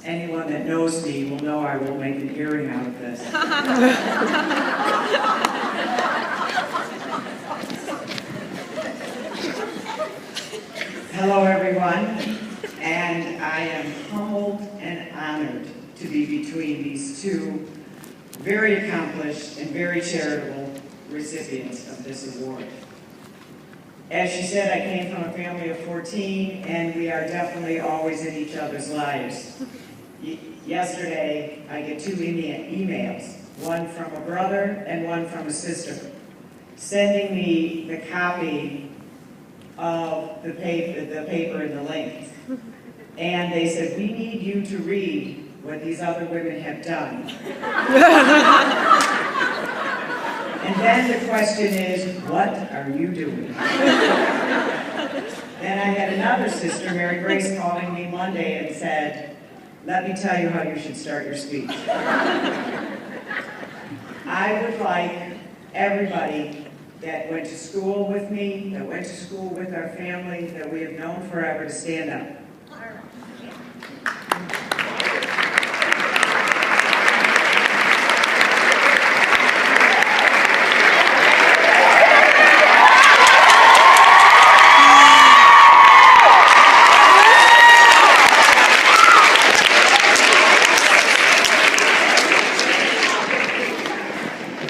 anyone that knows me will know I will make an earring out of this. Hello, everyone, and I am humbled and honored to be between these two very accomplished and very charitable recipients of this award. As she said, I came from a family of 14, and we are definitely always in each other's lives. Yesterday, I get two emails, one from a brother and one from a sister, sending me the copy of the paper and the link. And they said, we need you to read what these other women have done. And then the question is, what are you doing? Then I had another sister, Mary Grace, calling me Monday and said, let me tell you how you should start your speech. I would like everybody that went to school with me, that went to school with our family, that we have known forever, to stand up.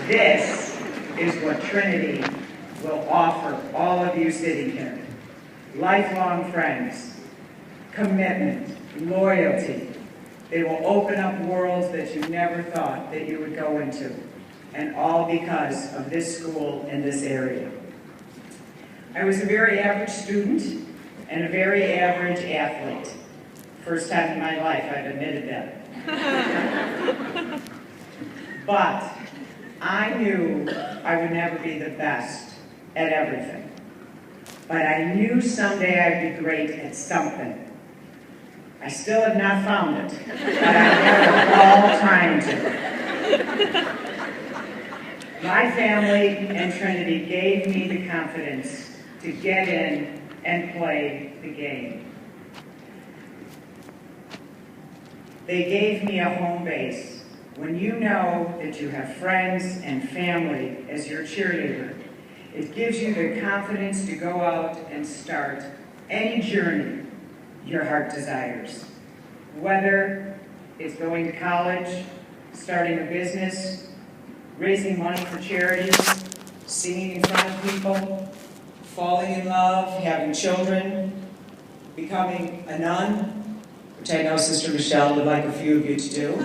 This is what Trinity will offer all of you sitting here. Lifelong friends, commitment, loyalty. They will open up worlds that you never thought that you would go into, and all because of this school and this area. I was a very average student and a very average athlete. First time in my life I've admitted that. But I knew I would never be the best at everything. But I knew someday I'd be great at something. I still have not found it, but I'm all trying to. My family and Trinity gave me the confidence to get in and play the game. They gave me a home base. When you know that you have friends and family as your cheerleader, it gives you the confidence to go out and start any journey your heart desires. Whether it's going to college, starting a business, raising money for charity, singing in front of people, falling in love, having children, becoming a nun, which I know Sister Michelle would like a few of you to do.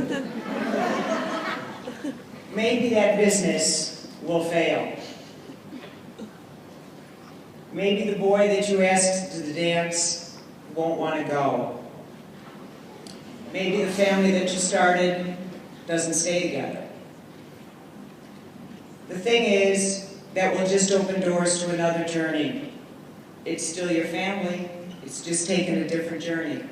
Maybe that business will fail. Maybe the boy that you asked to the dance won't want to go. Maybe the family that you started doesn't stay together. The thing is that will just open doors to another journey. It's still your family, it's just taking a different journey.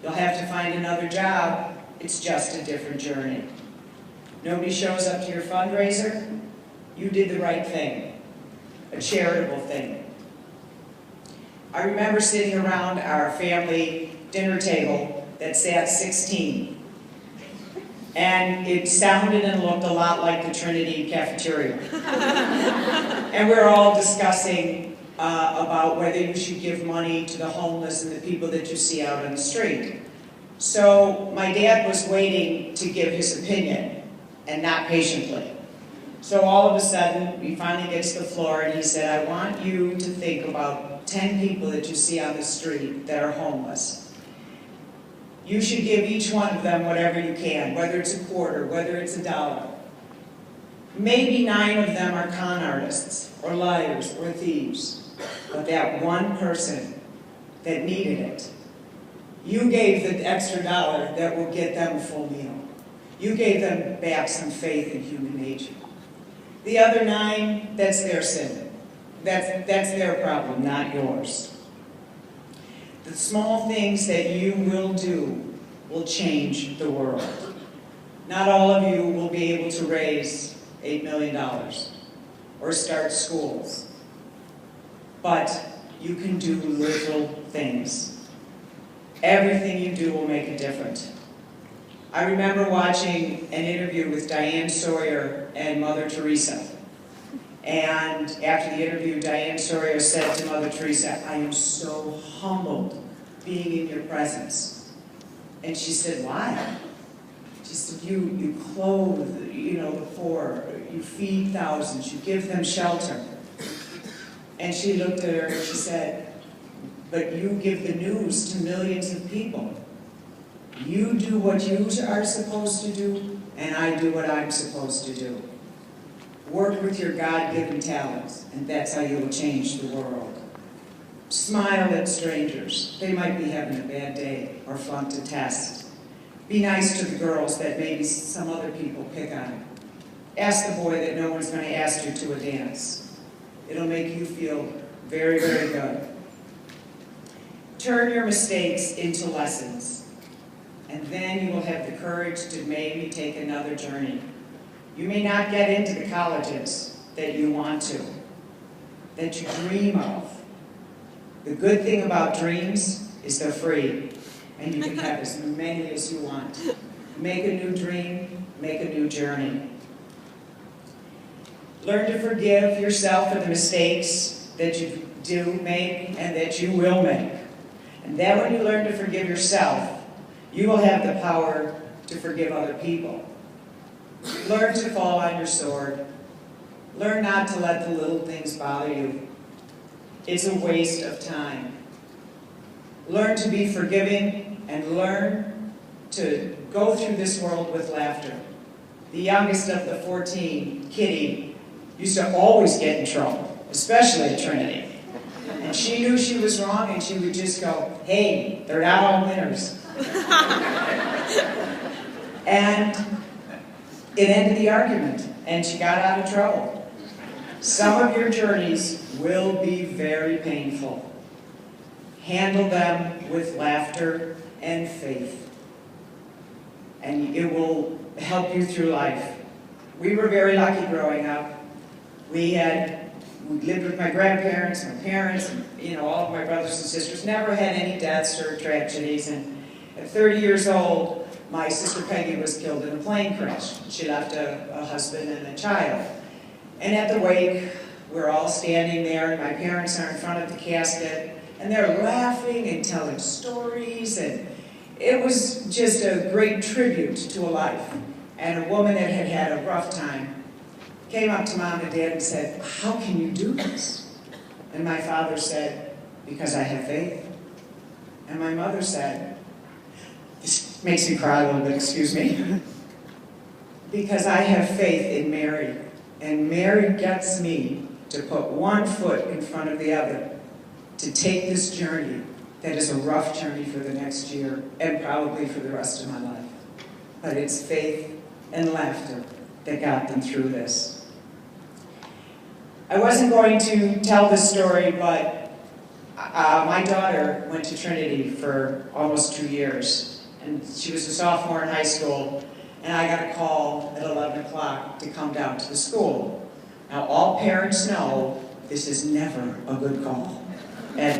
You'll have to find another job, it's just a different journey. Nobody shows up to your fundraiser, you did the right thing, a charitable thing. I remember sitting around our family dinner table that sat 16, and it sounded and looked a lot like the Trinity cafeteria. And we were all discussing about whether you should give money to the homeless and the people that you see out on the street. So my dad was waiting to give his opinion, and not patiently. So all of a sudden, he finally gets to the floor and he said, I want you to think about 10 people that you see on the street that are homeless. You should give each one of them whatever you can, whether it's a quarter, whether it's $1. Maybe 9 of them are con artists, or liars, or thieves. But that one person that needed it, you gave the extra $1 that will get them a full meal. You gave them back some faith in human nature. The other 9, that's their sin. That's their problem, not yours. The small things that you will do will change the world. Not all of you will be able to raise $8 million or start schools, but you can do little things. Everything you do will make a difference. I remember watching an interview with Diane Sawyer and Mother Teresa. And after the interview, Diane Sawyer said to Mother Teresa, "I am so humbled being in your presence." And she said, "Why?" She said, you clothe, the poor, you feed thousands, you give them shelter. And she looked at her and she said, "But you give the news to millions of people. You do what you are supposed to do, and I do what I'm supposed to do. Work with your God-given talents, and that's how you will change the world. Smile at strangers. They might be having a bad day or flunked a test. Be nice to the girls that maybe some other people pick on. Ask the boy that no one's going to ask you to a dance. It'll make you feel very, very good. Turn your mistakes into lessons, and then you will have the courage to maybe take another journey. You may not get into the colleges that you want to, that you dream of. The good thing about dreams is they're free, and you can have as many as you want. Make a new dream, make a new journey. Learn to forgive yourself for the mistakes that you do make and that you will make. And then when you learn to forgive yourself, you will have the power to forgive other people. Learn to fall on your sword. Learn not to let the little things bother you. It's a waste of time. Learn to be forgiving and learn to go through this world with laughter. The youngest of the 14, Kitty, used to always get in trouble, especially at Trinity. And she knew she was wrong, and she would just go, "Hey, they're not all winners." And it ended the argument, and she got out of trouble. Some of your journeys will be very painful. Handle them with laughter and faith, and it will help you through life. We were very lucky growing up. We lived with my grandparents, my parents, and, all of my brothers and sisters. Never had any deaths or tragedies. And at 30 years old, my sister Peggy was killed in a plane crash. She left a husband and a child. And at the wake, we're all standing there, and my parents are in front of the casket, and they're laughing and telling stories, and it was just a great tribute to a life. And a woman that had had a rough time came up to Mom and Dad and said, "How can you do this?" And my father said, "Because I have faith." And my mother said, this makes me cry a little bit, excuse me, "Because I have faith in Mary, and Mary gets me to put one foot in front of the other to take this journey that is a rough journey for the next year and probably for the rest of my life. But it's faith and laughter that got them through this." I wasn't going to tell this story, but my daughter went to Trinity for almost 2 years, and she was a sophomore in high school, and I got a call at 11 o'clock to come down to the school. Now, all parents know this is never a good call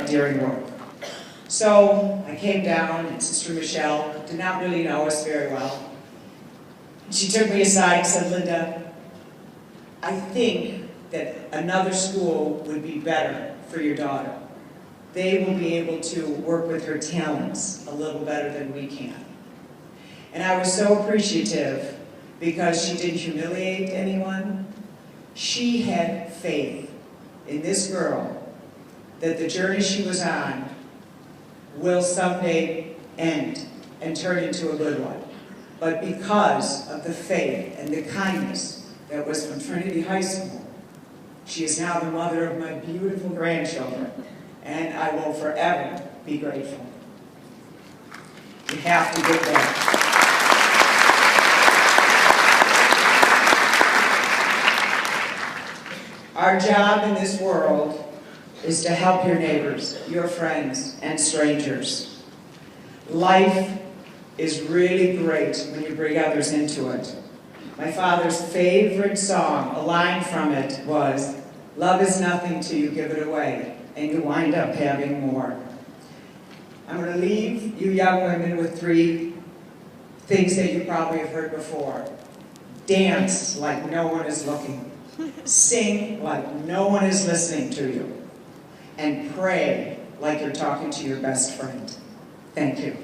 during work. So I came down, and Sister Michelle did not really know us very well. She took me aside and said, "Linda, I think that another school would be better for your daughter. They will be able to work with her talents a little better than we can." And I was so appreciative because she didn't humiliate anyone. She had faith in this girl that the journey she was on will someday end and turn into a good one. But because of the faith and the kindness that was from Trinity High School, she is now the mother of my beautiful grandchildren, and I will forever be grateful. You have to give back. Our job in this world is to help your neighbors, your friends, and strangers. Life is really great when you bring others into it. My father's favorite song, a line from it was, "Love is nothing till you give it away, and you wind up having more." I'm going to leave you young women with 3 things that you probably have heard before. Dance like no one is looking. Sing like no one is listening to you. And pray like you're talking to your best friend. Thank you.